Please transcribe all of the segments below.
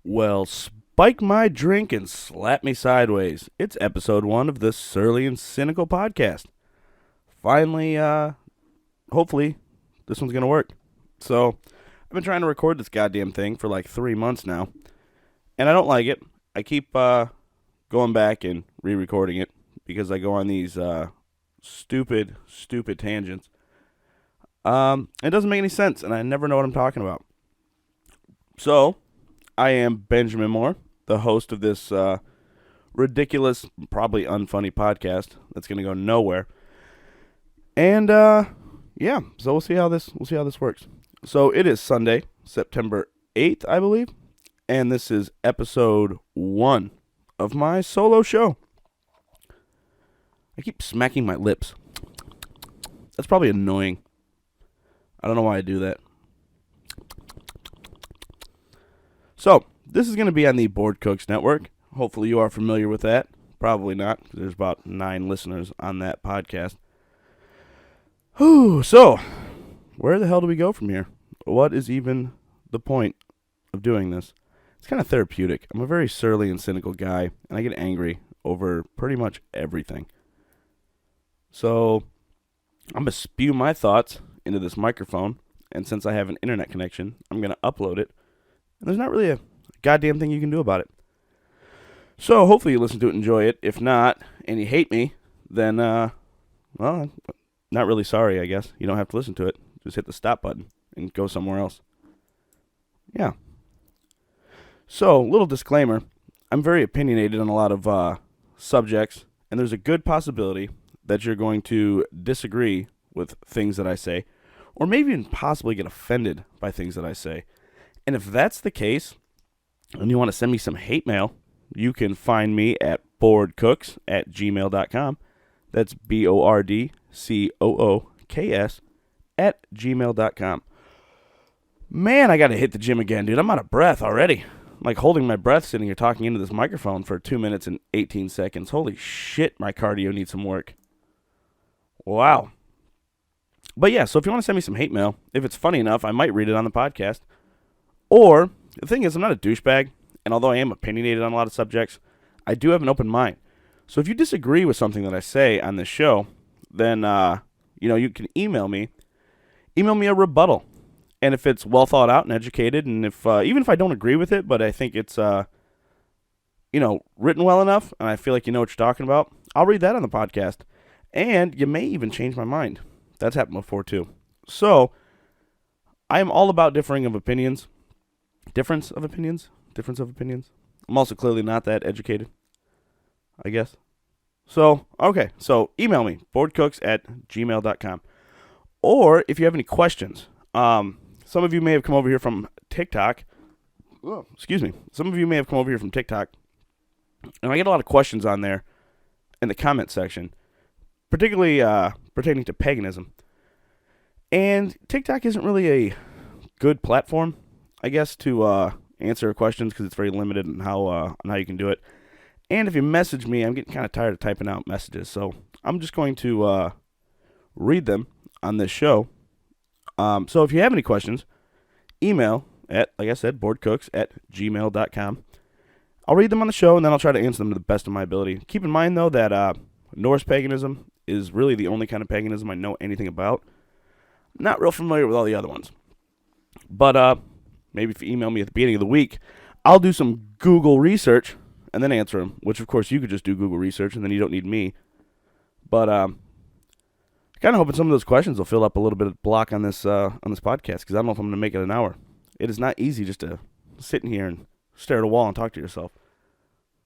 Well, spike my drink and slap me sideways. It's episode 1 of the Surly and Cynical podcast. Finally, hopefully, this one's going to work. So, I've been trying to record this goddamn thing for like 3 months now, and I don't like it. I keep going back and re-recording it because I go on these stupid tangents. It doesn't make any sense, and I never know what I'm talking about. So, I am Benjamin Moore, the host of this ridiculous, probably unfunny podcast that's going to go nowhere. And yeah, so we'll see how this works. So it is Sunday, September 8th, I believe, and this is episode 1 of my solo show. I keep smacking my lips. That's probably annoying. I don't know why I do that. So, this is going to be on the Bored Cooks Network. Hopefully you are familiar with that. Probably not, because there's about 9 listeners on that podcast. So, where the hell do we go from here? What is even the point of doing this? It's kind of therapeutic. I'm a very surly and cynical guy, and I get angry over pretty much everything. So, I'm going to spew my thoughts into this microphone, and since I have an internet connection, I'm going to upload it. And there's not really a goddamn thing you can do about it. So hopefully you listen to it and enjoy it. If not, and you hate me, then, well, not really sorry, I guess. You don't have to listen to it. Just hit the stop button and go somewhere else. Yeah. So, little disclaimer. I'm very opinionated on a lot of subjects, and there's a good possibility that you're going to disagree with things that I say, or maybe even possibly get offended by things that I say. And if that's the case, and you want to send me some hate mail, you can find me at boredcooks@gmail.com. That's BORDCOOKS @gmail.com. Man, I got to hit the gym again, dude. I'm out of breath already. I'm like holding my breath sitting here talking into this microphone for 2 minutes and 18 seconds. Holy shit, my cardio needs some work. Wow. But yeah, so if you want to send me some hate mail, if it's funny enough, I might read it on the podcast. Or, the thing is, I'm not a douchebag, and although I am opinionated on a lot of subjects, I do have an open mind. So if you disagree with something that I say on this show, then, you can email me. Email me a rebuttal. And if it's well thought out and educated, and if even if I don't agree with it, but I think it's, written well enough, and I feel like you know what you're talking about, I'll read that on the podcast. And you may even change my mind. That's happened before, too. So, I am all about difference of opinions. I'm also clearly not that educated, I guess. So, okay. So, email me, boredcooks@gmail.com. Or, if you have any questions, some of you may have come over here from TikTok. Oh, excuse me. Some of you may have come over here from TikTok. And I get a lot of questions on there in the comment section, particularly pertaining to paganism. And TikTok isn't really a good platform, I guess, to answer questions because it's very limited on how you can do it. And if you message me, I'm getting kind of tired of typing out messages, so I'm just going to read them on this show. So if you have any questions, email at, like I said, boredcooks@gmail.com. I'll read them on the show, and then I'll try to answer them to the best of my ability. Keep in mind, though, that Norse paganism is really the only kind of paganism I know anything about. Not real familiar with all the other ones. But maybe if you email me at the beginning of the week, I'll do some Google research and then answer them, which, of course, you could just do Google research, and then you don't need me. But kind of hoping some of those questions will fill up a little bit of block on this podcast, because I don't know if I'm going to make it an hour. It is not easy just to sit in here and stare at a wall and talk to yourself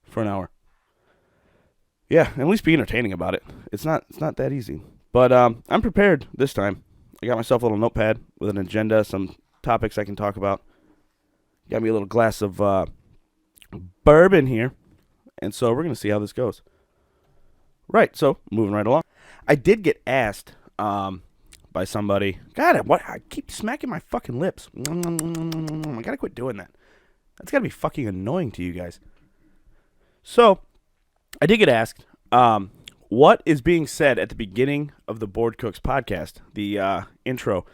for an hour. Yeah, at least be entertaining about it. It's not that easy. But I'm prepared this time. I got myself a little notepad with an agenda, some topics I can talk about. Got me a little glass of bourbon here. And so we're going to see how this goes. Right, so moving right along. I did get asked by somebody. God, I keep smacking my fucking lips. I got to quit doing that. That's got to be fucking annoying to you guys. So, I did get asked, what is being said at the beginning of the Bored Cooks podcast, the intro,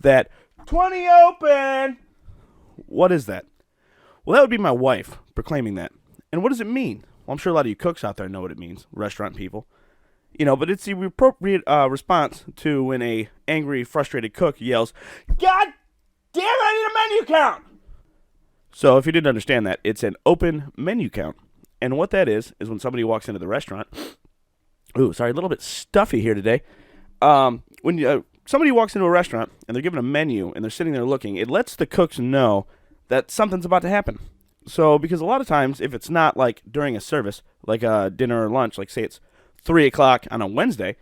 that 20 open. What is that? Well, that would be my wife proclaiming that. And what does it mean? Well, I'm sure a lot of you cooks out there know what it means, restaurant people. But it's the appropriate response to when a angry, frustrated cook yells, "God damn it, I need a menu count!" So if you didn't understand that, it's an open menu count. And what that is when somebody walks into the restaurant. Ooh, sorry, a little bit stuffy here today. When somebody walks into a restaurant and they're given a menu and they're sitting there looking, it lets the cooks know that something's about to happen. So, because a lot of times, if it's not like during a service, like a dinner or lunch, like say it's 3 o'clock on a Wednesday,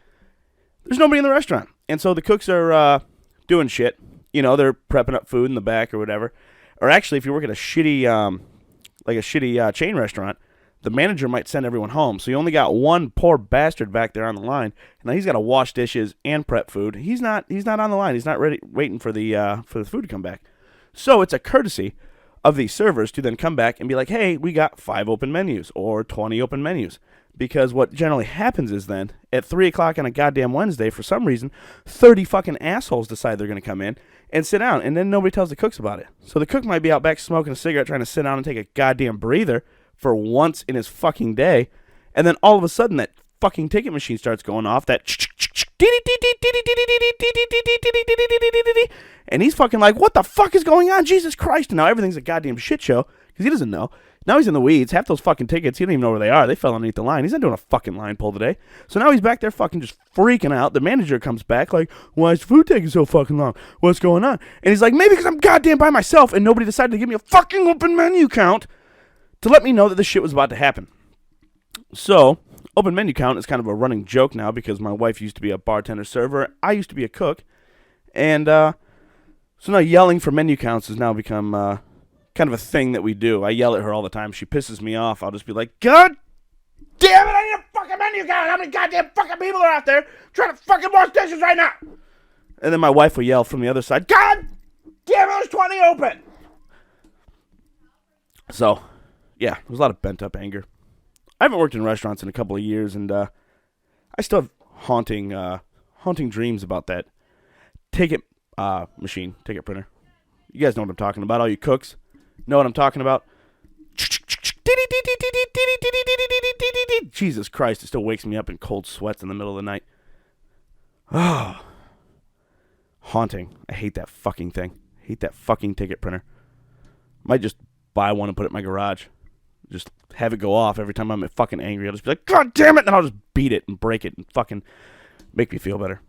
there's nobody in the restaurant. And so the cooks are doing shit. They're prepping up food in the back or whatever. Or actually, if you work at a shitty chain restaurant, the manager might send everyone home. So you only got one poor bastard back there on the line. Now he's got to wash dishes and prep food. He's not on the line. He's not ready, waiting for the food to come back. So it's a courtesy of these servers to then come back and be like, hey, we got 5 open menus or 20 open menus. Because what generally happens is then, at 3 o'clock on a goddamn Wednesday, for some reason, 30 fucking assholes decide they're going to come in and sit down, and then nobody tells the cooks about it. So the cook might be out back smoking a cigarette trying to sit down and take a goddamn breather for once in his fucking day, and then all of a sudden that fucking ticket machine starts going off, and he's fucking like, what the fuck is going on? Jesus Christ. And now everything's a goddamn shit show because he doesn't know. Now he's in the weeds. Half those fucking tickets, he don't even know where they are. They fell underneath the line. He's not doing a fucking line pull today. So now he's back there fucking just freaking out. The manager comes back like, why is the food taking so fucking long? What's going on? And he's like, maybe because I'm goddamn by myself and nobody decided to give me a fucking open menu count to let me know that this shit was about to happen. So, open menu count is kind of a running joke now because my wife used to be a bartender server. I used to be a cook. And so now yelling for menu counts has now become kind of a thing that we do. I yell at her all the time. She pisses me off. I'll just be like, God damn it, I need a fucking menu count. How many goddamn fucking people are out there trying to fucking wash dishes right now? And then my wife will yell from the other side, God damn it, there's 20 open. So, yeah, there's a lot of pent-up anger. I haven't worked in restaurants in a couple of years, and I still have haunting dreams about that ticket printer. You guys know what I'm talking about. All you cooks know what I'm talking about. Jesus Christ, it still wakes me up in cold sweats in the middle of the night. Oh, haunting. I hate that fucking thing. I hate that fucking ticket printer. Might just buy one and put it in my garage. Just have it go off every time I'm fucking angry. I'll just be like, God damn it! And I'll just beat it and break it and fucking make me feel better.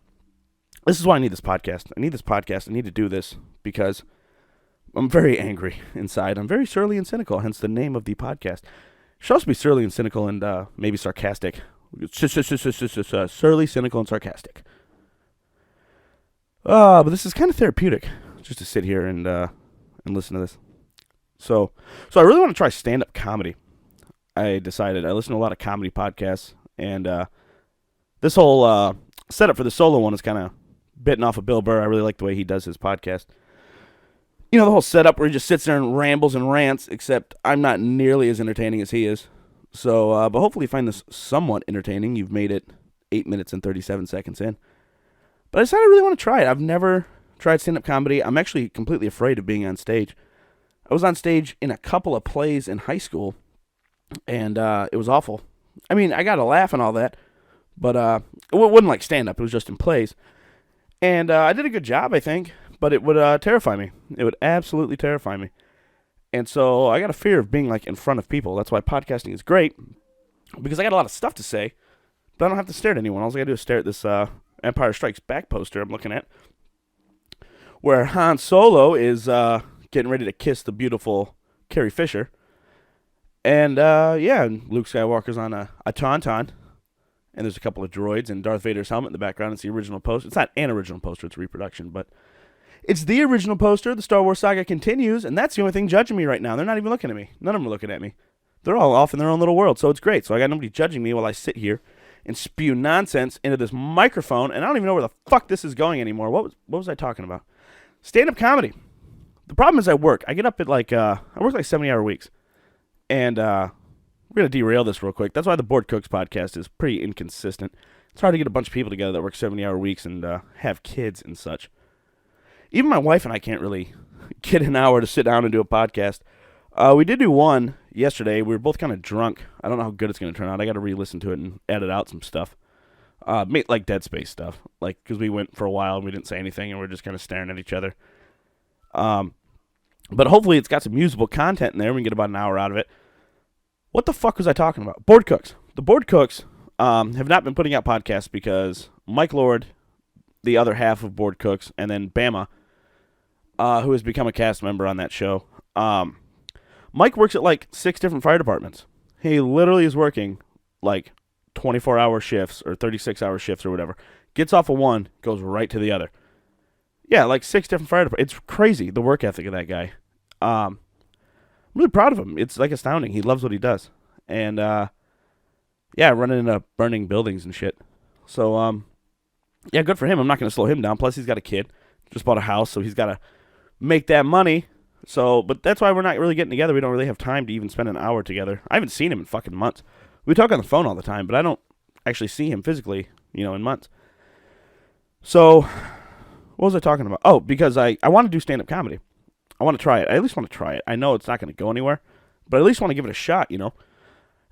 This is why I need this podcast. I need to do this because I'm very angry inside. I'm very surly and cynical, hence the name of the podcast. It should also be surly and cynical and maybe sarcastic. Surly, cynical, and sarcastic. But this is kind of therapeutic, just to sit here and listen to this. So I really want to try stand-up comedy. I decided I listen to a lot of comedy podcasts, and this whole setup for the solo one is kind of bitten off of Bill Burr. I really like the way he does his podcast. The whole setup where he just sits there and rambles and rants, except I'm not nearly as entertaining as he is. So, but hopefully you find this somewhat entertaining. You've made it 8 minutes and 37 seconds in. But I decided I really want to try it. I've never tried stand-up comedy. I'm actually completely afraid of being on stage. I was on stage in a couple of plays in high school, and it was awful. I mean, I got a laugh and all that, but it wasn't like stand-up. It was just in plays. And I did a good job, I think, but it would terrify me. It would absolutely terrify me. And so I got a fear of being like in front of people. That's why podcasting is great, because I got a lot of stuff to say, but I don't have to stare at anyone. All I got to do is stare at this Empire Strikes Back poster I'm looking at, where Han Solo is getting ready to kiss the beautiful Carrie Fisher. And, and Luke Skywalker's on a tauntaun. And there's a couple of droids and Darth Vader's helmet in the background. It's the original poster. It's not an original poster. It's a reproduction, but it's the original poster. The Star Wars saga continues, and that's the only thing judging me right now. They're not even looking at me. None of them are looking at me. They're all off in their own little world, so it's great. So I got nobody judging me while I sit here and spew nonsense into this microphone, and I don't even know where the fuck this is going anymore. What was I talking about? Stand-up comedy. The problem is I work. I get up at I work like 70-hour weeks. And we're going to derail this real quick. That's why the Bored Cooks podcast is pretty inconsistent. It's hard to get a bunch of people together that work 70-hour weeks and have kids and such. Even my wife and I can't really get an hour to sit down and do a podcast. We did do one yesterday. We were both kind of drunk. I don't know how good it's going to turn out. I got to re-listen to it and edit out some stuff. Like Dead Space stuff. Like, because we went for a while and we didn't say anything and we're just kind of staring at each other. But hopefully it's got some usable content in there. We can get about an hour out of it. What the fuck was I talking about? Board Cooks. The Board Cooks have not been putting out podcasts because Mike Lord, the other half of Board Cooks, and then Bama, who has become a cast member on that show. Mike works at like 6 different fire departments. He literally is working like 24-hour shifts or 36-hour shifts or whatever. Gets off of one, goes right to the other. Yeah, like 6 different fire departments. It's crazy, the work ethic of that guy. I'm really proud of him. It's like astounding. He loves what he does. And yeah, running into burning buildings and shit. So yeah, good for him. I'm not going to slow him down. Plus, he's got a kid. Just bought a house, so he's got to make that money. So, but that's why we're not really getting together. We don't really have time to even spend an hour together. I haven't seen him in fucking months. We talk on the phone all the time, but I don't actually see him physically, in months. So, what was I talking about? Oh, because I want to do stand-up comedy. I want to try it. I at least want to try it. I know it's not going to go anywhere, but I at least want to give it a shot, And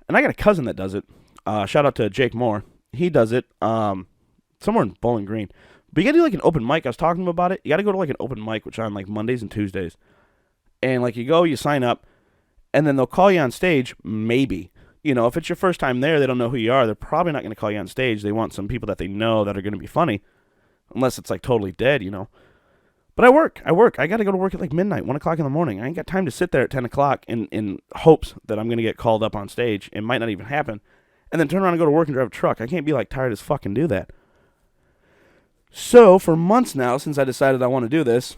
I got a cousin that does it. Shout out to Jake Moore. He does it somewhere in Bowling Green. But you got to do like an open mic. I was talking to him about it. You got to go to like an open mic, which on like Mondays and Tuesdays. And like you go, you sign up, and then they'll call you on stage, maybe. If it's your first time there, they don't know who you are. They're probably not going to call you on stage. They want some people that they know that are going to be funny, unless it's like totally dead, But I work. I got to go to work at like midnight, 1 o'clock in the morning. I ain't got time to sit there at 10 o'clock in hopes that I'm going to get called up on stage. It might not even happen. And then turn around and go to work and drive a truck. I can't be like tired as fuck and do that. So for months now, since I decided I want to do this,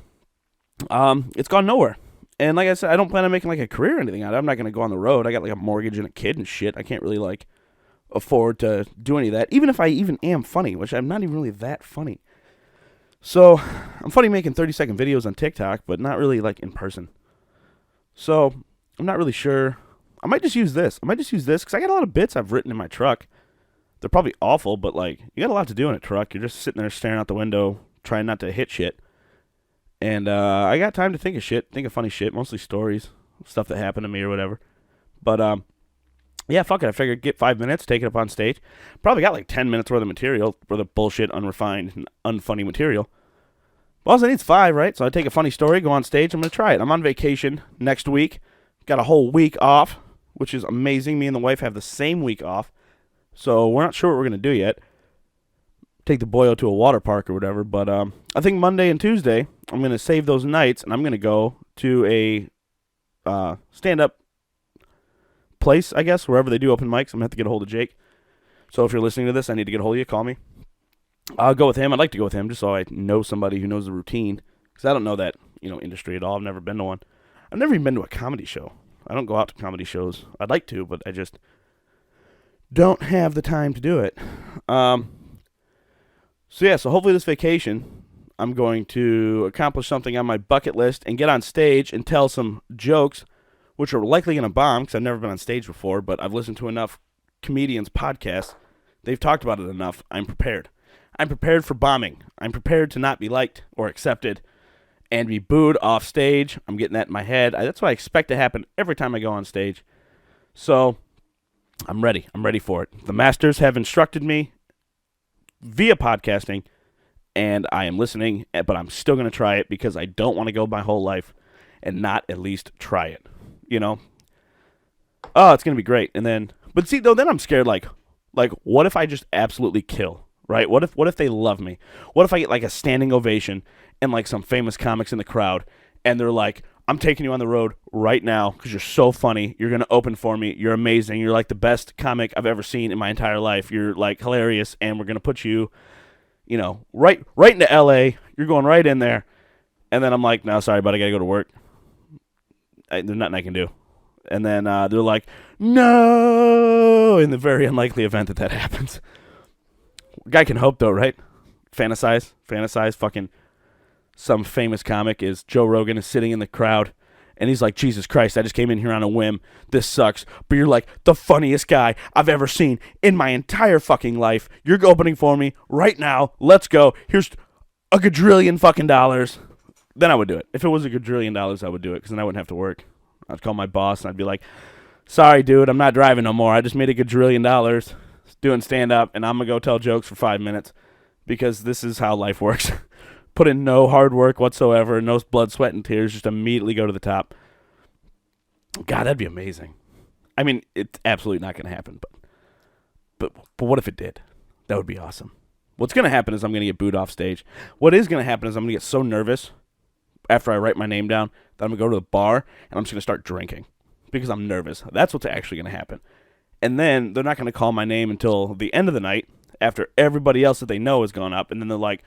it's gone nowhere. And like I said, I don't plan on making like a career or anything out of it. I'm not going to go on the road. I got like a mortgage and a kid and shit. I can't really like afford to do any of that. Even if I even am funny, which I'm not even really that funny. So I'm funny making 30-second videos on TikTok, but not really like in person. So I'm not really sure. I might just use this. Because I got a lot of bits I've written in my truck. They're probably awful, but like you got a lot to do in a truck. You're just sitting there staring out the window, trying not to hit shit. And I got time to think of funny shit, mostly stories, stuff that happened to me or whatever. But yeah, fuck it. I figured get 5 minutes, take it up on stage. Probably got like 10 minutes worth of material, worth of bullshit, unrefined, and unfunny material. Well, all I need is 5, right? So I take a funny story, go on stage. I'm going to try it. I'm on vacation next week. Got a whole week off, which is amazing. Me and the wife have the same week off. So we're not sure what we're going to do yet. Take the boyo to a water park or whatever. But I think Monday and Tuesday, I'm going to save those nights, and I'm going to go to a stand-up place, I guess, wherever they do open mics. I'm going to have to get a hold of Jake. So if you're listening to this, I need to get a hold of you. Call me. I'll go with him. I'd like to go with him just so I know somebody who knows the routine. Because I don't know that, industry at all. I've never been to one. I've never even been to a comedy show. I don't go out to comedy shows. I'd like to, but I just don't have the time to do it. So hopefully this vacation, I'm going to accomplish something on my bucket list and get on stage and tell some jokes, which are likely going to bomb because I've never been on stage before, but I've listened to enough comedians' podcasts. They've talked about it enough. I'm prepared. I'm prepared for bombing. I'm prepared to not be liked or accepted and be booed off stage. I'm getting that in my head. That's what I expect to happen every time I go on stage. So I'm ready. I'm ready for it. The masters have instructed me via podcasting, and I am listening, but I'm still going to try it because I don't want to go my whole life and not at least try it. Oh, it's going to be great. And then, but see, though, then I'm scared, like, what if I just absolutely kill? Right? What if they love me? What if I get like a standing ovation and like some famous comics in the crowd and they're like, I'm taking you on the road right now because you're so funny. You're going to open for me. You're amazing. You're like the best comic I've ever seen in my entire life. You're like hilarious. And we're going to put you, right into LA. You're going right in there. And then I'm like, no, sorry, but I got to go to work. There's nothing I can do. And then they're like, no, in the very unlikely event that happens. Guy can hope, though, right? Fantasize, fucking some famous comic is Joe Rogan is sitting in the crowd, and he's like, Jesus Christ, I just came in here on a whim. This sucks. But you're like the funniest guy I've ever seen in my entire fucking life. You're opening for me right now. Let's go. Here's a $1,000,000,000 fucking dollars. Then I would do it. If it was a $1,000,000,000, I would do it, because then I wouldn't have to work. I'd call my boss and I'd be like, sorry, dude, I'm not driving no more. I just made a gajillion dollars doing stand-up, and I'm going to go tell jokes for 5 minutes because this is how life works. Put in no hard work whatsoever, no blood, sweat, and tears, just immediately go to the top. God, that'd be amazing. I mean, it's absolutely not going to happen, but what if it did? That would be awesome. What's going to happen is I'm going to get booed off stage. What is going to happen is I'm going to get so nervous after I write my name down that I'm going to go to the bar and I'm just going to start drinking because I'm nervous. That's what's actually going to happen. And then they're not going to call my name until the end of the night after everybody else that they know has gone up. And then they're like,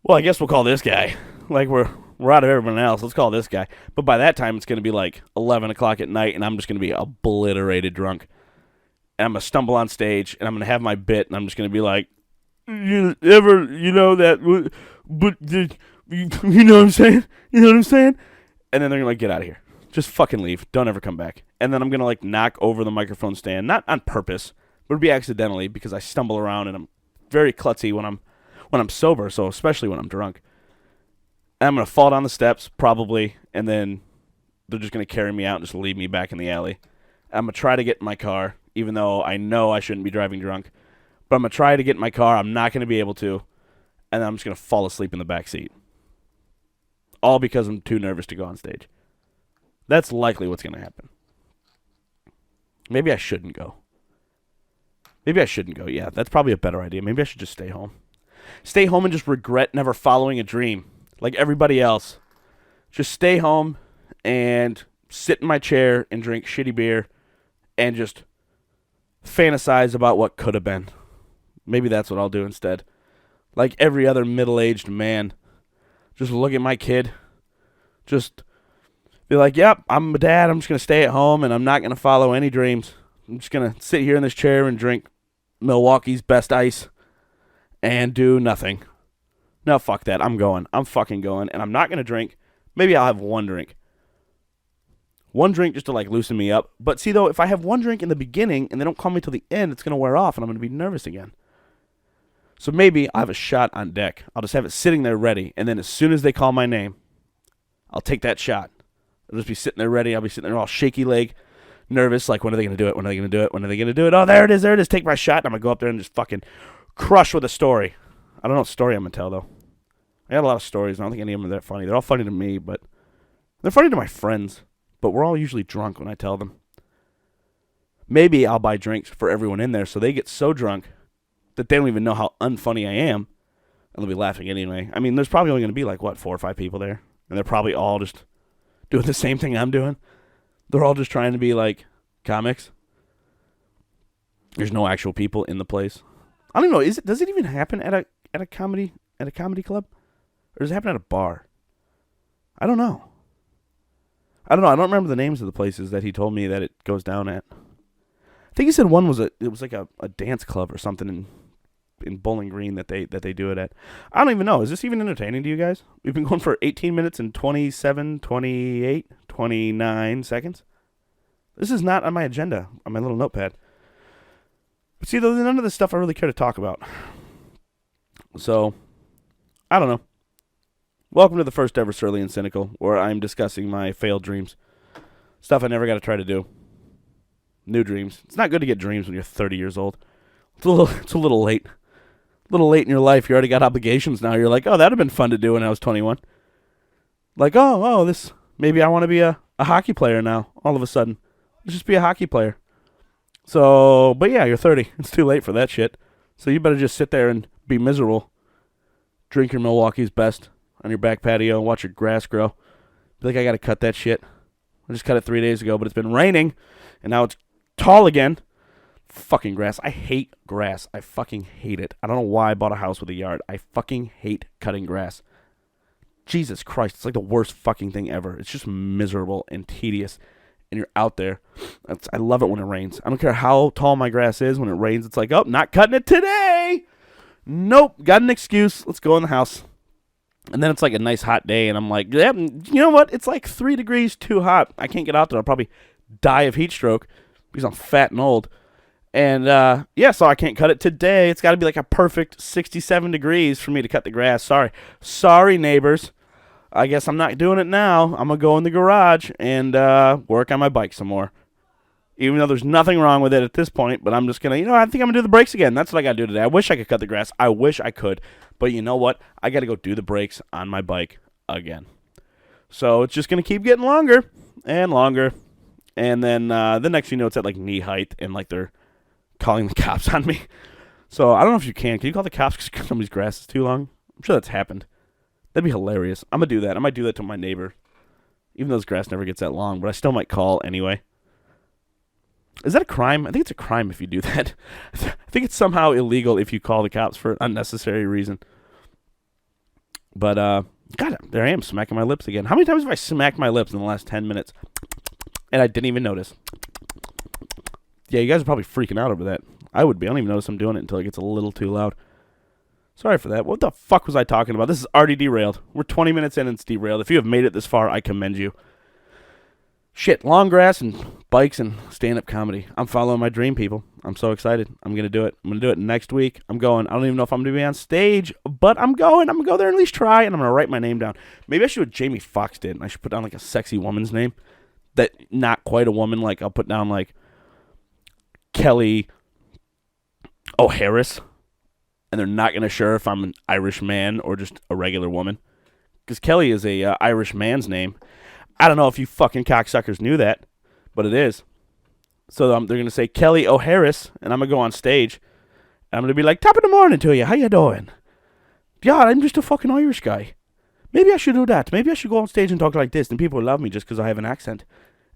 well, I guess we'll call this guy. Like, we're out of everyone else. Let's call this guy. But by that time, it's going to be like 11 o'clock at night, and I'm just going to be obliterated drunk. And I'm going to stumble on stage, and I'm going to have my bit, and I'm just going to be like, you know that, but, you know what I'm saying? You know what I'm saying? And then they're going to like, get out of here. Just fucking leave. Don't ever come back. And then I'm going to like knock over the microphone stand, not on purpose, but it'd be accidentally because I stumble around and I'm very klutzy when I'm sober, so especially when I'm drunk. And I'm going to fall down the steps probably, and then they're just going to carry me out and just leave me back in the alley. I'm going to try to get in my car, even though I know I shouldn't be driving drunk. But I'm going to try to get in my car. I'm not going to be able to. And then I'm just going to fall asleep in the back seat. All because I'm too nervous to go on stage. That's likely what's going to happen. Maybe I shouldn't go. Yeah, that's probably a better idea. Maybe I should just stay home. Stay home and just regret never following a dream. Like everybody else. Just stay home and sit in my chair and drink shitty beer and just fantasize about what could have been. Maybe that's what I'll do instead. Like every other middle-aged man. Just look at my kid. Just be like, yep, I'm a dad. I'm just going to stay at home, and I'm not going to follow any dreams. I'm just going to sit here in this chair and drink Milwaukee's best ice and do nothing. No, fuck that. I'm going. I'm fucking going, and I'm not going to drink. Maybe I'll have one drink. One drink just to, like, loosen me up. But see, though, if I have one drink in the beginning and they don't call me till the end, it's going to wear off, and I'm going to be nervous again. So maybe I'll have a shot on deck. I'll just have it sitting there ready, and then as soon as they call my name, I'll take that shot. I'll just be sitting there ready. I'll be sitting there all shaky leg, nervous, like, when are they going to do it? When are they going to do it? When are they going to do it? Oh, there it is. Take my shot, and I'm going to go up there and just fucking crush with a story. I don't know what story I'm going to tell, though. I got a lot of stories. I don't think any of them are that funny. They're all funny to me, but they're funny to my friends. But we're all usually drunk when I tell them. Maybe I'll buy drinks for everyone in there so they get so drunk that they don't even know how unfunny I am, and they'll be laughing anyway. I mean, there's probably only going to be, like, 4 or 5 people there, and they're probably all just doing the same thing I'm doing. They're all just trying to be, like, comics. There's no actual people in the place. I don't even know. Does it even happen at a comedy club? Or does it happen at a bar? I don't know. I don't remember the names of the places that he told me that it goes down at. I think he said one was it was like a dance club or something in Bowling Green that they do it at. I don't even know. Is this even entertaining to you guys? We've been going for 18 minutes and 27, 28, 29 seconds. This is not on my agenda, on my little notepad. But see, though, none of this stuff I really care to talk about. So, I don't know. Welcome to the first ever Surly and Cynical, where I'm discussing my failed dreams. Stuff I never got to try to do. New dreams. It's not good to get dreams when you're 30 years old. It's a little late. A little late in your life. You already got obligations now. You're like, oh, that would have been fun to do when I was 21. Like, this, maybe I want to be a hockey player now, all of a sudden. Let's just be a hockey player. So, but yeah, you're 30. It's too late for that shit. So you better just sit there and be miserable. Drink your Milwaukee's best on your back patio and watch your grass grow. Be like, I got to cut that shit. I just cut it 3 days ago, but it's been raining, and now it's tall again. Fucking grass. I hate grass. I fucking hate it. I don't know why I bought a house with a yard. I fucking hate cutting grass. Jesus Christ. It's like the worst fucking thing ever. It's just miserable and tedious, and you're out there. I love it when it rains. I don't care how tall my grass is. When it rains, it's like, oh, not cutting it today. Nope. Got an excuse. Let's go in the house. And then it's like a nice hot day, and I'm like, yeah, you know what? It's like 3 degrees too hot. I can't get out there. I'll probably die of heat stroke because I'm fat and old. And, so I can't cut it today. It's got to be like a perfect 67 degrees for me to cut the grass. Sorry, neighbors. I guess I'm not doing it now. I'm going to go in the garage and work on my bike some more. Even though there's nothing wrong with it at this point, but I'm just going to, I think I'm going to do the brakes again. That's what I got to do today. I wish I could cut the grass. I wish I could. But you know what? I got to go do the brakes on my bike again. So it's just going to keep getting longer and longer. And then the next thing you know, it's at like knee height and like they're calling the cops on me. So I don't know if you can. Can you call the cops because somebody's grass is too long? I'm sure that's happened. That'd be hilarious. I'm going to do that. I might do that to my neighbor. Even though his grass never gets that long, but I still might call anyway. Is that a crime? I think it's a crime if you do that. I think it's somehow illegal if you call the cops for an unnecessary reason. But, God, there I am smacking my lips again. How many times have I smacked my lips in the last 10 minutes? And I didn't even notice. Yeah, you guys are probably freaking out over that. I would be. I don't even notice I'm doing it until it gets a little too loud. Sorry for that. What the fuck was I talking about? This is already derailed. We're 20 minutes in and it's derailed. If you have made it this far, I commend you. Shit, long grass and bikes and stand-up comedy. I'm following my dream, people. I'm so excited. I'm going to do it. I'm going to do it next week. I'm going. I don't even know if I'm going to be on stage, but I'm going. I'm going to go there and at least try, and I'm going to write my name down. Maybe I should do what Jamie Foxx did, and I should put down like a sexy woman's name. That not quite a woman. Like I'll put down like Kelly O'Harris. And they're not going to sure if I'm an Irish man or just a regular woman. Because Kelly is a Irish man's name. I don't know if you fucking cocksuckers knew that, but it is. So they're going to say Kelly O'Harris, and I'm going to go on stage. And I'm going to be like, top of the morning to you. How you doing? Yeah, I'm just a fucking Irish guy. Maybe I should do that. Maybe I should go on stage and talk like this, and people will love me just because I have an accent.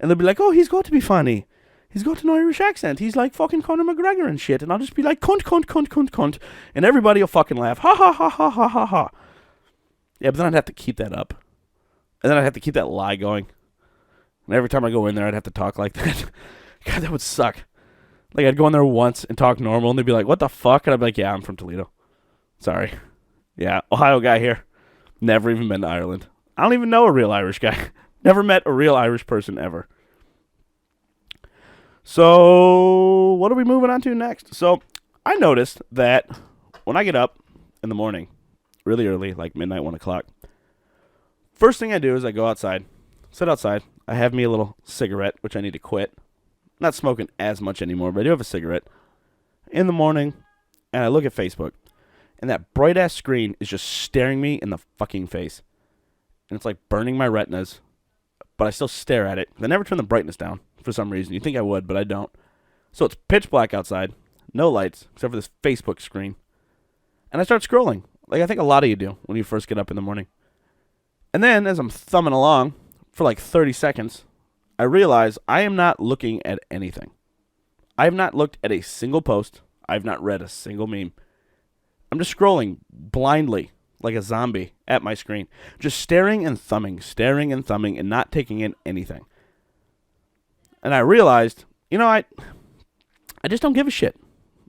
And they'll be like, oh, he's got to be funny. He's got an Irish accent. He's like fucking Conor McGregor and shit. And I'll just be like, cunt, cunt, cunt, cunt, cunt. And everybody will fucking laugh. Ha, ha, ha, ha, ha, ha, ha. Yeah, but then I'd have to keep that up. And then I'd have to keep that lie going. And every time I go in there, I'd have to talk like that. God, that would suck. Like, I'd go in there once and talk normal, and they'd be like, what the fuck? And I'd be like, yeah, I'm from Toledo. Sorry. Yeah, Ohio guy here. Never even been to Ireland. I don't even know a real Irish guy. Never met a real Irish person ever. So, what are we moving on to next? So, I noticed that when I get up in the morning, really early, like midnight, 1 o'clock, first thing I do is I go outside, sit outside. I have me a little cigarette, which I need to quit. I'm not smoking as much anymore, but I do have a cigarette in the morning, and I look at Facebook, and that bright-ass screen is just staring me in the fucking face. And it's like burning my retinas, but I still stare at it. I never turn the brightness down. For some reason. You think I would, but I don't. So it's pitch black outside. No lights, except for this Facebook screen. And I start scrolling, like I think a lot of you do when you first get up in the morning. And then, as I'm thumbing along for like 30 seconds, I realize I am not looking at anything. I have not looked at a single post. I have not read a single meme. I'm just scrolling blindly, like a zombie, at my screen. Just staring and thumbing, and not taking in anything. And I realized, I just don't give a shit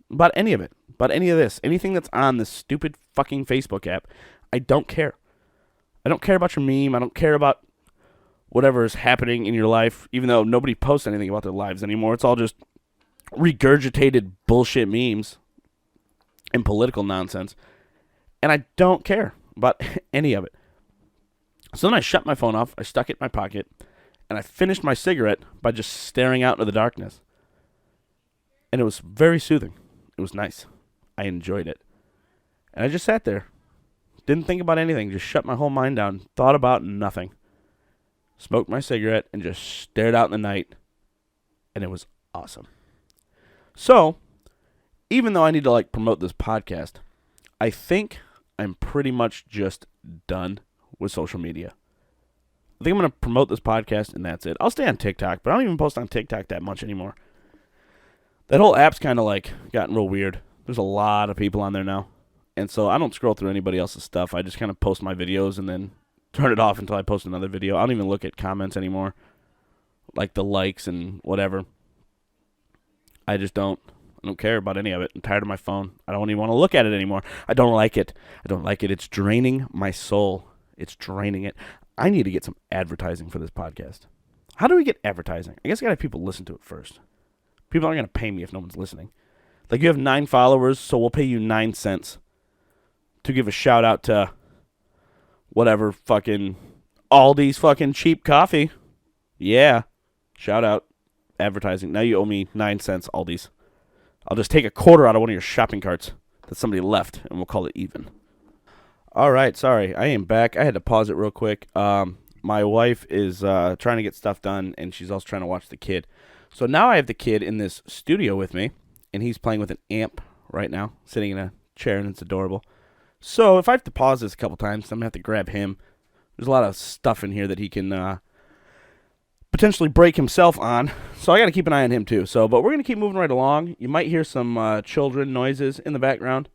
about any of it, about any of this. Anything that's on this stupid fucking Facebook app, I don't care. I don't care about your meme. I don't care about whatever is happening in your life, even though nobody posts anything about their lives anymore. It's all just regurgitated bullshit memes and political nonsense. And I don't care about any of it. So then I shut my phone off. I stuck it in my pocket. And I finished my cigarette by just staring out into the darkness. And it was very soothing. It was nice. I enjoyed it. And I just sat there. Didn't think about anything. Just shut my whole mind down. Thought about nothing. Smoked my cigarette and just stared out in the night. And it was awesome. So, even though I need to promote this podcast, I think I'm pretty much just done with social media. I think I'm going to promote this podcast, and that's it. I'll stay on TikTok, but I don't even post on TikTok that much anymore. That whole app's kind of gotten real weird. There's a lot of people on there now. And so I don't scroll through anybody else's stuff. I just kind of post my videos and then turn it off until I post another video. I don't even look at comments anymore, like the likes and whatever. I just don't. I don't care about any of it. I'm tired of my phone. I don't even want to look at it anymore. I don't like it. It's draining my soul. It's draining it. I need to get some advertising for this podcast. How do we get advertising? I guess I got to have people listen to it first. People aren't going to pay me if no one's listening. Like, you have 9 followers, so we'll pay you 9 cents to give a shout out to whatever fucking Aldi's fucking cheap coffee. Yeah. Shout out advertising. Now you owe me 9 cents, Aldi's. I'll just take a quarter out of one of your shopping carts that somebody left, and we'll call it even. All right, sorry. I am back. I had to pause it real quick. My wife is trying to get stuff done, and she's also trying to watch the kid. So now I have the kid in this studio with me, and he's playing with an amp right now, sitting in a chair, and it's adorable. So if I have to pause this a couple times, I'm going to have to grab him. There's a lot of stuff in here that he can potentially break himself on, so I got to keep an eye on him too. But we're going to keep moving right along. You might hear some children noises in the background,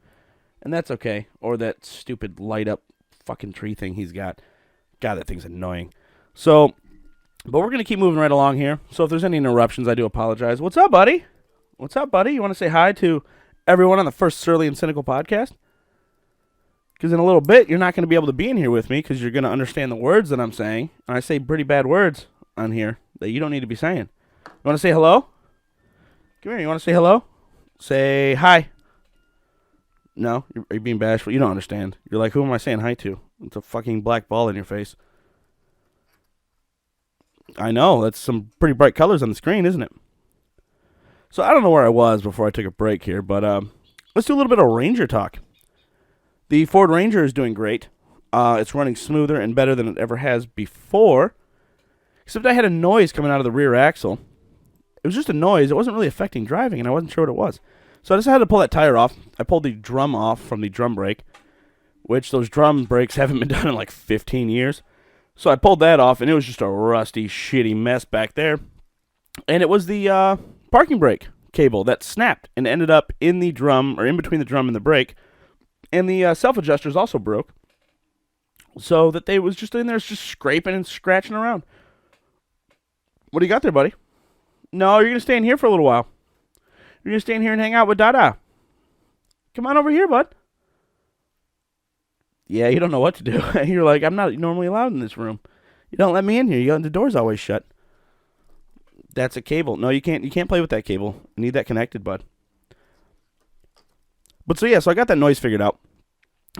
and that's okay. Or that stupid light-up fucking tree thing he's got. God, that thing's annoying. But we're going to keep moving right along here. So if there's any interruptions, I do apologize. What's up, buddy? What's up, buddy? You want to say hi to everyone on the first Surly and Cynical podcast? Because in a little bit, you're not going to be able to be in here with me because you're going to understand the words that I'm saying. And I say pretty bad words on here that you don't need to be saying. You want to say hello? Come here. You want to say hello? Say hi. No? Are you being bashful? You don't understand. You're like, who am I saying hi to? It's a fucking black ball in your face. I know. That's some pretty bright colors on the screen, isn't it? So I don't know where I was before I took a break here, but let's do a little bit of Ranger talk. The Ford Ranger is doing great. It's running smoother and better than it ever has before. Except I had a noise coming out of the rear axle. It was just a noise. It wasn't really affecting driving, and I wasn't sure what it was. So I decided to pull that tire off. I pulled the drum off from the drum brake, which those drum brakes haven't been done in like 15 years. So I pulled that off, and it was just a rusty, shitty mess back there. And it was the parking brake cable that snapped and ended up in the drum, or in between the drum and the brake. And the self-adjusters also broke. So that they was just in there just scraping and scratching around. What do you got there, buddy? No, you're going to stay in here for a little while. You're going to stay in here and hang out with Dada. Come on over here, bud. Yeah, you don't know what to do. You're like, I'm not normally allowed in this room. You don't let me in here. The door's always shut. That's a cable. No, you can't. You can't play with that cable. You need that connected, bud. But so I got that noise figured out.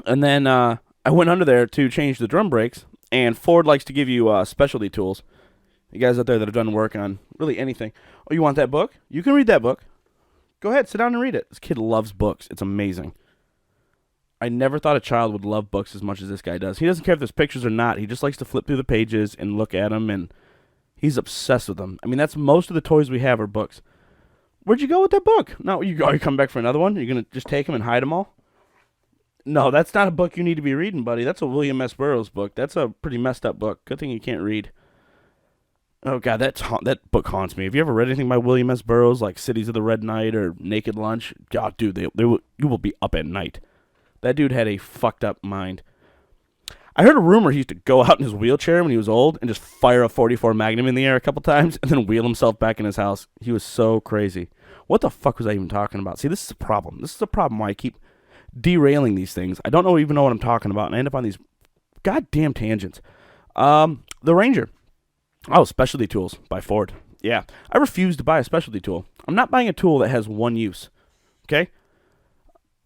And then I went under there to change the drum brakes. And Ford likes to give you specialty tools. You guys out there that have done work on really anything. Oh, you want that book? You can read that book. Go ahead, sit down and read it. This kid loves books. It's amazing. I never thought a child would love books as much as this guy does. He doesn't care if there's pictures or not. He just likes to flip through the pages and look at them, and he's obsessed with them. I mean, that's most of the toys we have are books. Where'd you go with that book? No, you come back for another one? You're going to just take them and hide them all? No, that's not a book you need to be reading, buddy. That's a William S. Burroughs book. That's a pretty messed up book. Good thing you can't read. Oh, God, that book haunts me. Have you ever read anything by William S. Burroughs, like Cities of the Red Knight or Naked Lunch? God, dude, you will be up at night. That dude had a fucked up mind. I heard a rumor he used to go out in his wheelchair when he was old and just fire a .44 Magnum in the air a couple times and then wheel himself back in his house. He was so crazy. What the fuck was I even talking about? See, this is a problem. This is a problem why I keep derailing these things. I don't even know what I'm talking about, and I end up on these goddamn tangents. The Ranger. Oh, specialty tools by Ford. Yeah, I refuse to buy a specialty tool. I'm not buying a tool that has one use. Okay?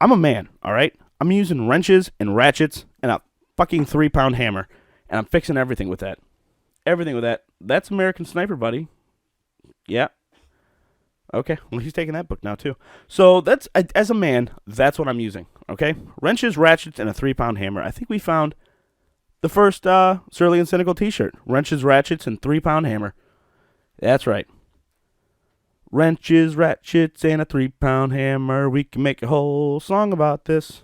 I'm a man, all right? I'm using wrenches and ratchets and a fucking 3-pound hammer, and I'm fixing everything with that. Everything with that. That's American Sniper, buddy. Yeah. Okay, well, he's taking that book now, too. So, as a man, that's what I'm using, okay? Wrenches, ratchets, and a 3-pound hammer. I think we found the first Surly and Cynical t-shirt. Wrenches, ratchets, and 3-pound hammer. That's right. Wrenches, ratchets, and a 3-pound hammer. We can make a whole song about this.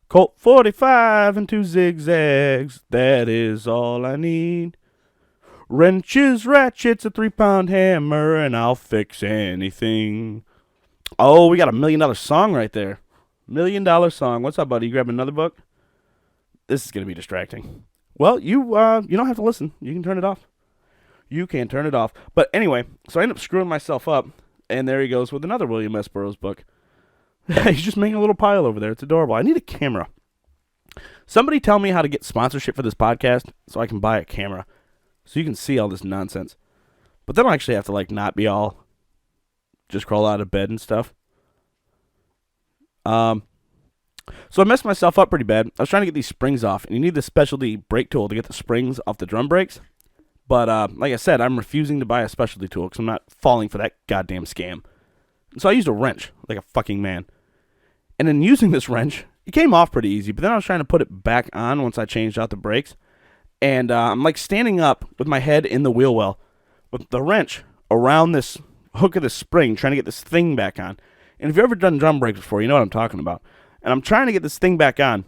Colt 45 and 2 zigzags. That is all I need. Wrenches, ratchets, a 3-pound hammer, and I'll fix anything. Oh, we got a $1 million song right there. $1 million song. What's up, buddy? You grab another book? This is going to be distracting. Well, you don't have to listen. You can turn it off. You can turn it off. But anyway, so I end up screwing myself up, and there he goes with another William S. Burroughs book. He's just making a little pile over there. It's adorable. I need a camera. Somebody tell me how to get sponsorship for this podcast so I can buy a camera so you can see all this nonsense. But then I'll actually have to, not be all just crawl out of bed and stuff. So I messed myself up pretty bad. I was trying to get these springs off, and you need this specialty brake tool to get the springs off the drum brakes. But like I said, I'm refusing to buy a specialty tool because I'm not falling for that goddamn scam. So I used a wrench, like a fucking man. And in using this wrench, it came off pretty easy, but then I was trying to put it back on once I changed out the brakes. And I'm like standing up with my head in the wheel well with the wrench around this hook of the spring, trying to get this thing back on. And if you've ever done drum brakes before, you know what I'm talking about. And I'm trying to get this thing back on.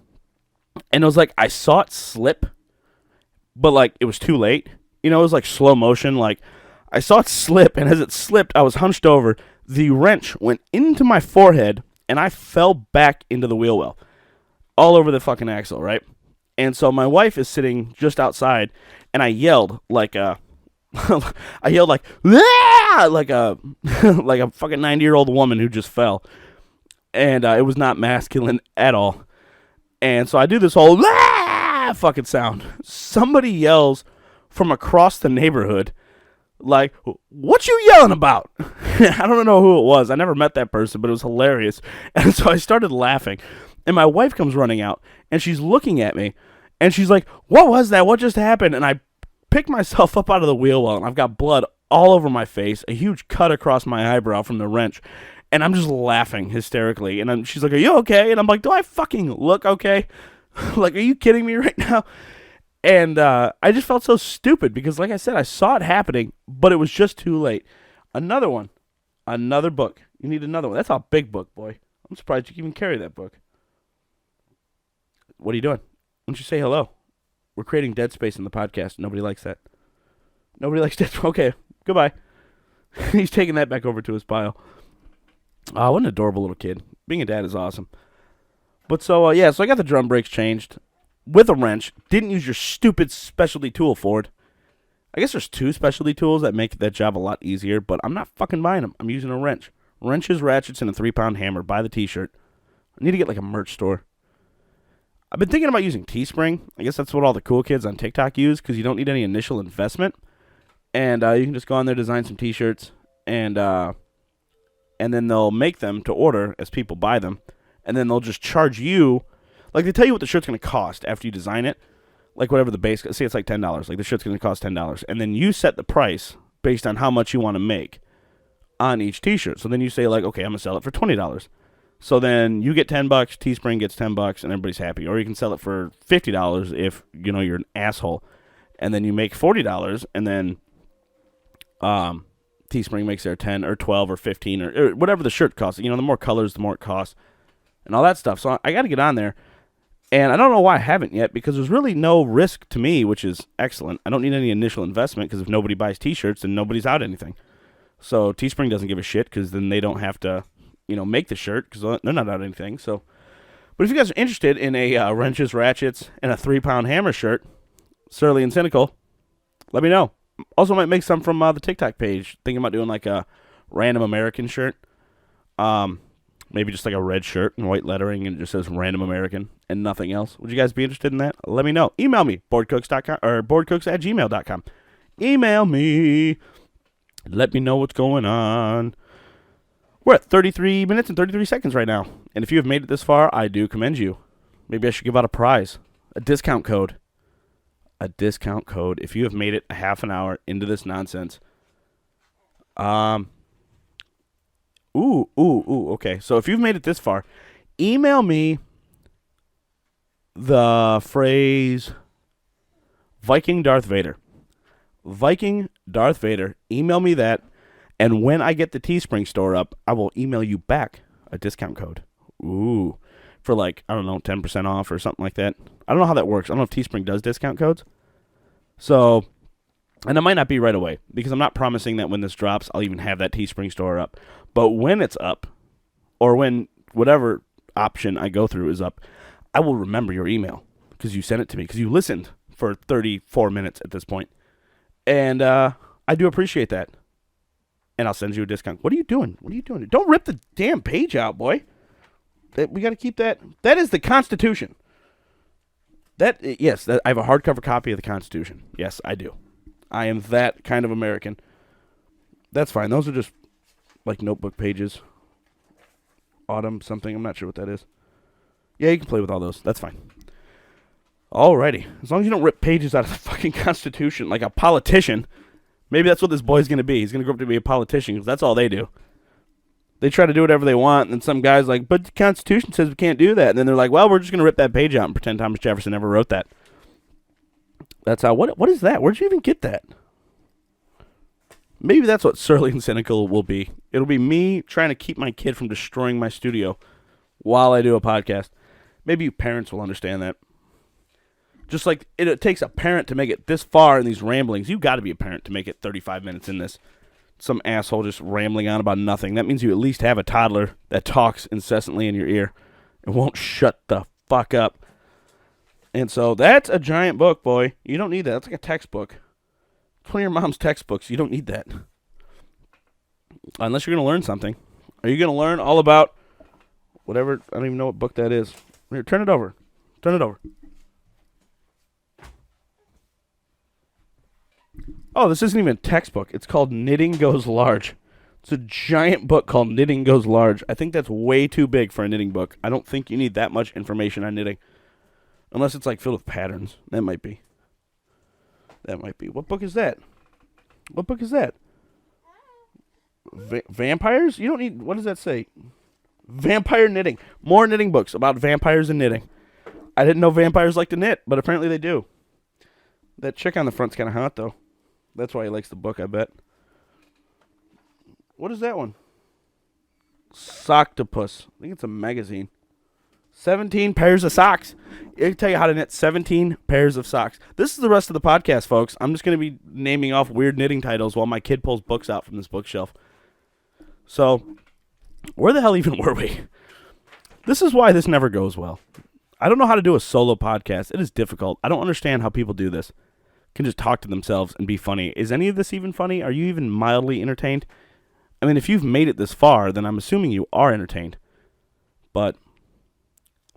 And it was like I saw it slip, but like it was too late. You know, it was like slow motion. Like I saw it slip, and as it slipped, I was hunched over. The wrench went into my forehead, and I fell back into the wheel well, all over the fucking axle, right? And so my wife is sitting just outside, and I yelled like a, I yelled like, "Ah!" like a, like a fucking 90-year-old woman who just fell, and it was not masculine at all. And so I do this whole "Ah!" fucking sound. Somebody yells from across the neighborhood, like, "What you yelling about?" I don't know who it was. I never met that person, but it was hilarious. And so I started laughing. And my wife comes running out, and she's looking at me, and she's like, "What was that? What just happened?" And I pick myself up out of the wheel well, and I've got blood all over my face, a huge cut across my eyebrow from the wrench. And I'm just laughing hysterically. And she's like, "Are you okay?" And I'm like, "Do I fucking look okay? Like, are you kidding me right now?" And I just felt so stupid because, like I said, I saw it happening, but it was just too late. Another one. Another book. You need another one. That's a big book, boy. I'm surprised you can even carry that book. What are you doing? Why don't you say hello? We're creating dead space in the podcast. Nobody likes that. Nobody likes dead space. Okay, goodbye. He's taking that back over to his pile. What an adorable little kid. Being a dad is awesome. But so I got the drum brakes changed with a wrench. Didn't use your stupid specialty tool, Ford. I guess there's two specialty tools that make that job a lot easier, but I'm not fucking buying them. I'm using a wrench. Wrenches, ratchets, and a 3-pound hammer. Buy the t-shirt. I need to get like a merch store. I've been thinking about using Teespring. I guess that's what all the cool kids on TikTok use because you don't need any initial investment. And you can just go on there, design some t-shirts, and then they'll make them to order as people buy them. And then they'll just charge you, like they tell you what the shirt's going to cost after you design it. Like whatever the base, say it's like $10. Like the shirt's going to cost $10. And then you set the price based on how much you want to make on each t-shirt. So then you say like, okay, I'm going to sell it for $20. So then you get $10, Teespring gets $10, and everybody's happy. Or you can sell it for $50 if, you know, you're an asshole. And then you make $40, and then Teespring makes their 10 or 12 or 15 or whatever the shirt costs. You know, the more colors, the more it costs. And all that stuff. So I got to get on there. And I don't know why I haven't yet, because there's really no risk to me, which is excellent. I don't need any initial investment, because if nobody buys t-shirts, then nobody's out anything. So Teespring doesn't give a shit, because then they don't have to, you know, make the shirt, because they're not out anything. So, but if you guys are interested in a wrenches, ratchets, and a 3-pound hammer shirt, Surly and Cynical, let me know. Also might make some from the TikTok page. Thinking about doing like a random American shirt. Maybe just like a red shirt and white lettering, and it just says Random American and nothing else. Would you guys be interested in that? Let me know. Email me, boardcooks.com or boardcooks@gmail.com. Email me. Let me know what's going on. We're at 33 minutes and 33 seconds right now. And if you have made it this far, I do commend you. Maybe I should give out a prize. A discount code. A discount code. If you have made it a half an hour into this nonsense. Okay. So if you've made it this far, email me the phrase Viking Darth Vader. Viking Darth Vader. Email me that. And when I get the Teespring store up, I will email you back a discount code. Ooh. For like, I don't know, 10% off or something like that. I don't know how that works. I don't know if Teespring does discount codes. So, and it might not be right away, because I'm not promising that when this drops, I'll even have that Teespring store up. But when it's up, or when whatever option I go through is up, I will remember your email, because you sent it to me, because you listened for 34 minutes at this point. And I do appreciate that. And I'll send you a discount. What are you doing? What are you doing? Don't rip the damn page out, boy. We got to keep that. That is the Constitution. Yes, I have a hardcover copy of the Constitution. Yes, I do. I am that kind of American. That's fine. Those are just like notebook pages. Autumn something. I'm not sure what that is. Yeah, you can play with all those. That's fine. Alrighty. As long as you don't rip pages out of the fucking Constitution like a politician. Maybe that's what this boy's going to be. He's going to grow up to be a politician because that's all they do. They try to do whatever they want, and then some guy's like, but the Constitution says we can't do that. And then they're like, well, we're just going to rip that page out and pretend Thomas Jefferson never wrote that. That's how, what is that? Where'd you even get that? Maybe that's what Surly and Cynical will be. It'll be me trying to keep my kid from destroying my studio while I do a podcast. Maybe you parents will understand that. Just like it takes a parent to make it this far in these ramblings. You got to be a parent to make it 35 minutes in this. Some asshole just rambling on about nothing. That means you at least have a toddler that talks incessantly in your ear and won't shut the fuck up. And so that's a giant book, boy. You don't need that. That's like a textbook. It's one of your mom's textbooks. You don't need that. Unless you're going to learn something. Are you going to learn all about whatever? I don't even know what book that is. Here, turn it over. Turn it over. Oh, this isn't even a textbook. It's called Knitting Goes Large. It's a giant book called Knitting Goes Large. I think that's way too big for a knitting book. I don't think you need that much information on knitting. Unless it's like filled with patterns. That might be. That might be. What book is that? What book is that? Vampires? You don't need... What does that say? Vampire knitting. More knitting books about vampires and knitting. I didn't know vampires like to knit, but apparently they do. That chick on the front's kind of hot, though. That's why he likes the book, I bet. What is that one? Socktopus. I think it's a magazine. 17 pairs of socks. I can tell you how to knit 17 pairs of socks. This is the rest of the podcast, folks. I'm just going to be naming off weird knitting titles while my kid pulls books out from this bookshelf. So, where the hell even were we? This is why this never goes well. I don't know how to do a solo podcast. It is difficult. I don't understand how people do this. Can just talk to themselves and be funny. Is any of this even funny? Are you even mildly entertained? I mean, if you've made it this far, then I'm assuming you are entertained. But,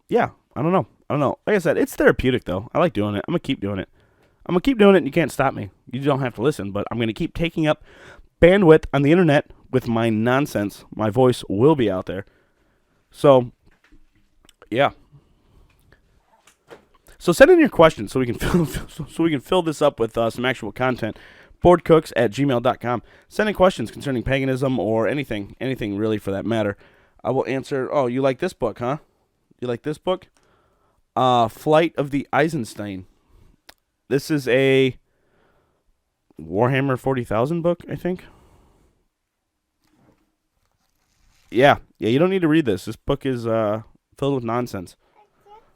yeah, I don't know. Like I said, it's therapeutic, though. I like doing it. I'm going to keep doing it. And you can't stop me. You don't have to listen, but I'm going to keep taking up bandwidth on the internet with my nonsense. My voice will be out there. So, yeah. So send in your questions so we can fill this up with some actual content. Boredcooks@gmail.com. Send in questions concerning paganism or anything really for that matter. I will answer. Oh, you like this book, huh? You like this book? Flight of the Eisenstein. This is a Warhammer 40,000 book, I think. Yeah, you don't need to read this. This book is filled with nonsense.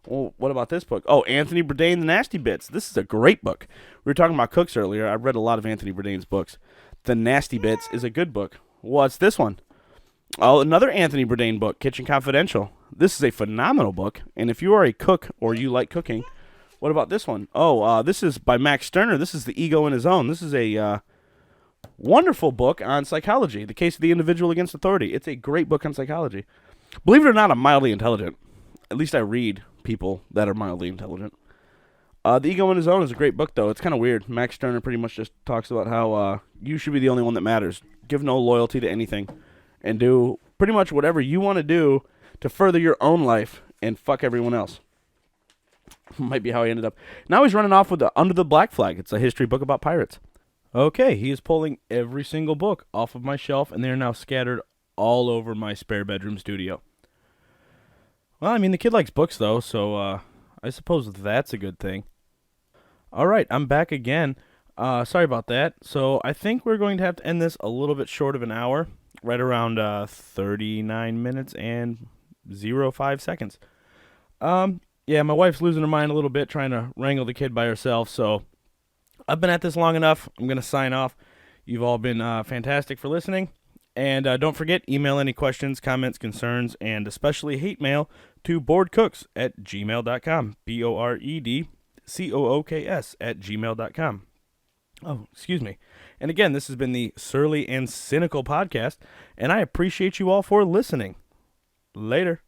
Well, what about this book? Oh, Anthony Bourdain, The Nasty Bits. This is a great book. We were talking about cooks earlier. I read a lot of Anthony Bourdain's books. The Nasty Bits is a good book. What's this one? Oh, another Anthony Bourdain book, Kitchen Confidential. This is a phenomenal book. And if you are a cook or you like cooking, what about this one? Oh, this is by Max Stirner. This is The Ego in His Own. This is a wonderful book on psychology, The Case of the Individual Against Authority. It's a great book on psychology. Believe it or not, I'm mildly intelligent. At least I read people that are mildly intelligent. The Ego in His Own is a great book, though. It's kind of weird. Max Stirner pretty much just talks about how you should be the only one that matters. Give no loyalty to anything. And do pretty much whatever you want to do to further your own life and fuck everyone else. Might be how he ended up. Now he's running off with Under the Black Flag. It's a history book about pirates. Okay, he is pulling every single book off of my shelf, and they are now scattered all over my spare bedroom studio. Well, I mean, the kid likes books, though, so I suppose that's a good thing. All right, I'm back again. Sorry about that. So I think we're going to have to end this a little bit short of an hour, right around 39 minutes and 05 seconds. Yeah, my wife's losing her mind a little bit trying to wrangle the kid by herself, so I've been at this long enough. I'm going to sign off. You've all been fantastic for listening. And don't forget, email any questions, comments, concerns, and especially hate mail to boredcooks@gmail.com. BOREDCOOKS@gmail.com. Oh, excuse me. And again, this has been the Surly and Cynical podcast, and I appreciate you all for listening. Later.